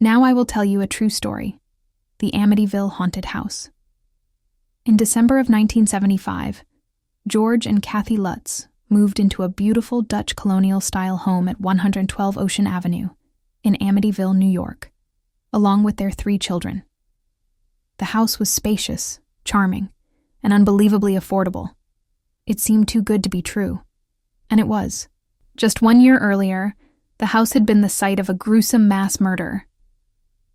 Now I will tell you a true story, the Amityville haunted house. In December of 1975, George and Kathy Lutz moved into a beautiful Dutch colonial-style home at 112 Ocean Avenue in Amityville, New York, along with their 3 children. The house was spacious, charming, and unbelievably affordable. It seemed too good to be true. And it was. Just 1 year earlier, the house had been the site of a gruesome mass murder.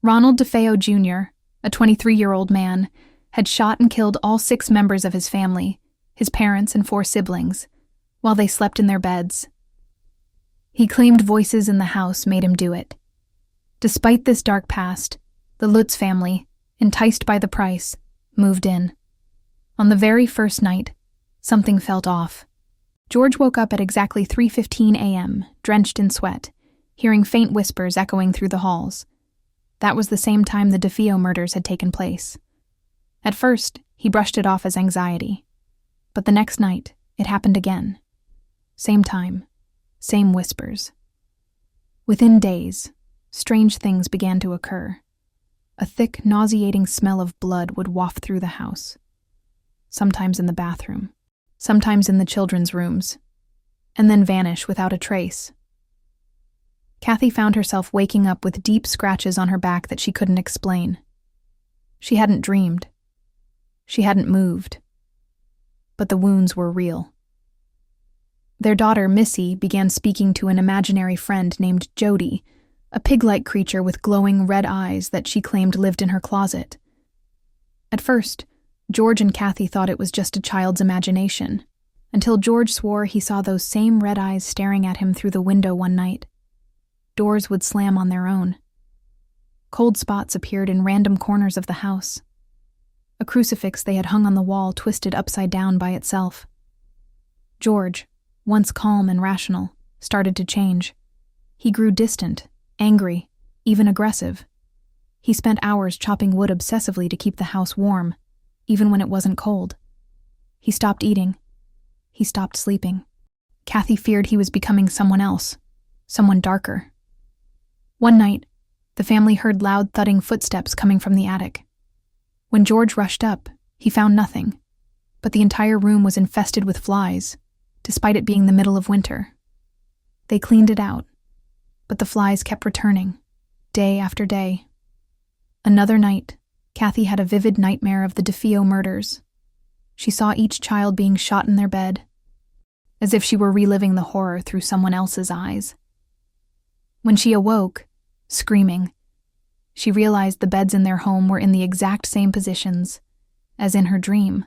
Ronald DeFeo Jr., a 23-year-old man, had shot and killed all 6 members of his family, his parents and 4 siblings, while they slept in their beds. He claimed voices in the house made him do it. Despite this dark past, the Lutz family, enticed by the price, moved in. On the very first night, something felt off. George woke up at exactly 3:15 a.m., drenched in sweat, hearing faint whispers echoing through the halls. That was the same time the DeFeo murders had taken place. At first, he brushed it off as anxiety. But the next night, it happened again. Same time, same whispers. Within days, strange things began to occur. A thick, nauseating smell of blood would waft through the house. Sometimes in the bathroom, sometimes in the children's rooms, and then vanish without a trace. Kathy found herself waking up with deep scratches on her back that she couldn't explain. She hadn't dreamed. She hadn't moved. But the wounds were real. Their daughter, Missy, began speaking to an imaginary friend named Jody, a pig-like creature with glowing red eyes that she claimed lived in her closet. At first, George and Kathy thought it was just a child's imagination, until George swore he saw those same red eyes staring at him through the window one night. Doors would slam on their own. Cold spots appeared in random corners of the house. A crucifix they had hung on the wall twisted upside down by itself. George, once calm and rational, started to change. He grew distant, angry, even aggressive. He spent hours chopping wood obsessively to keep the house warm, even when it wasn't cold. He stopped eating. He stopped sleeping. Kathy feared he was becoming someone else, someone darker. One night, the family heard loud thudding footsteps coming from the attic. When George rushed up, he found nothing, but the entire room was infested with flies, despite it being the middle of winter. They cleaned it out, but the flies kept returning, day after day. Another night, Kathy had a vivid nightmare of the DeFeo murders. She saw each child being shot in their bed, as if she were reliving the horror through someone else's eyes. When she awoke, screaming, she realized the beds in their home were in the exact same positions as in her dream,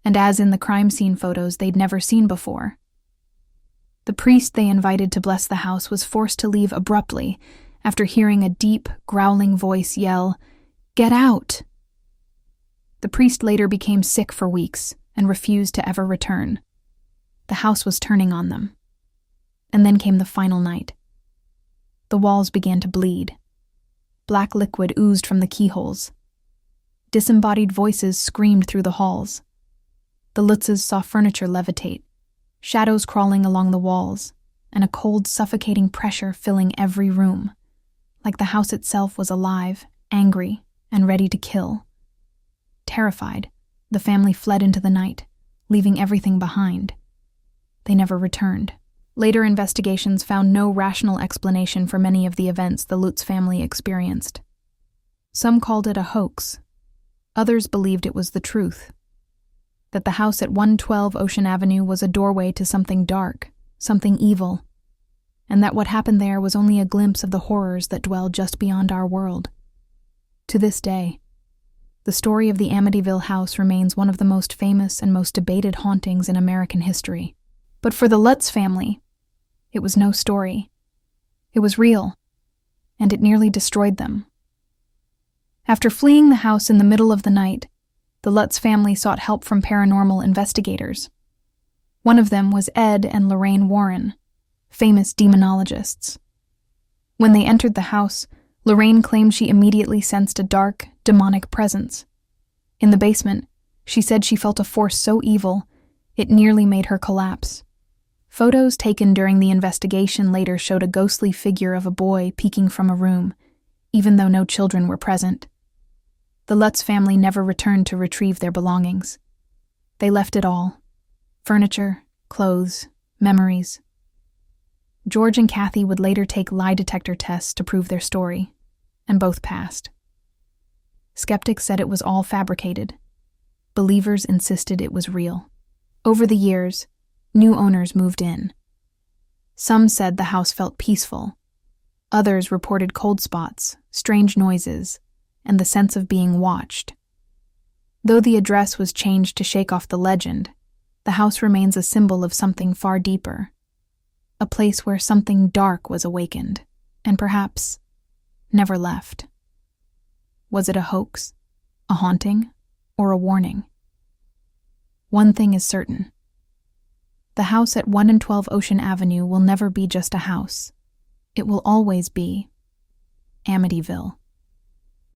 and as in the crime scene photos they'd never seen before. The priest they invited to bless the house was forced to leave abruptly after hearing a deep, growling voice yell, "Get out!" The priest later became sick for weeks and refused to ever return. The house was turning on them. And then came the final night. The walls began to bleed. Black liquid oozed from the keyholes. Disembodied voices screamed through the halls. The Lutzes saw furniture levitate, shadows crawling along the walls, and a cold, suffocating pressure filling every room, like the house itself was alive, angry, and ready to kill. Terrified, the family fled into the night, leaving everything behind. They never returned. Later investigations found no rational explanation for many of the events the Lutz family experienced. Some called it a hoax. Others believed it was the truth. That the house at 112 Ocean Avenue was a doorway to something dark, something evil, and that what happened there was only a glimpse of the horrors that dwell just beyond our world. To this day, the story of the Amityville house remains one of the most famous and most debated hauntings in American history. But for the Lutz family, it was no story. It was real, and it nearly destroyed them. After fleeing the house in the middle of the night, the Lutz family sought help from paranormal investigators. One of them was Ed and Lorraine Warren, famous demonologists. When they entered the house, Lorraine claimed she immediately sensed a dark, demonic presence. In the basement, she said she felt a force so evil, it nearly made her collapse. Photos taken during the investigation later showed a ghostly figure of a boy peeking from a room, even though no children were present. The Lutz family never returned to retrieve their belongings. They left it all: furniture, clothes, memories. George and Kathy would later take lie detector tests to prove their story, and both passed. Skeptics said it was all fabricated. Believers insisted it was real. Over the years, new owners moved in. Some said the house felt peaceful. Others reported cold spots, strange noises, and the sense of being watched. Though the address was changed to shake off the legend, the house remains a symbol of something far deeper, a place where something dark was awakened, and perhaps never left. Was it a hoax, a haunting, or a warning? One thing is certain. The house at 1 and 12 Ocean Avenue will never be just a house. It will always be Amityville.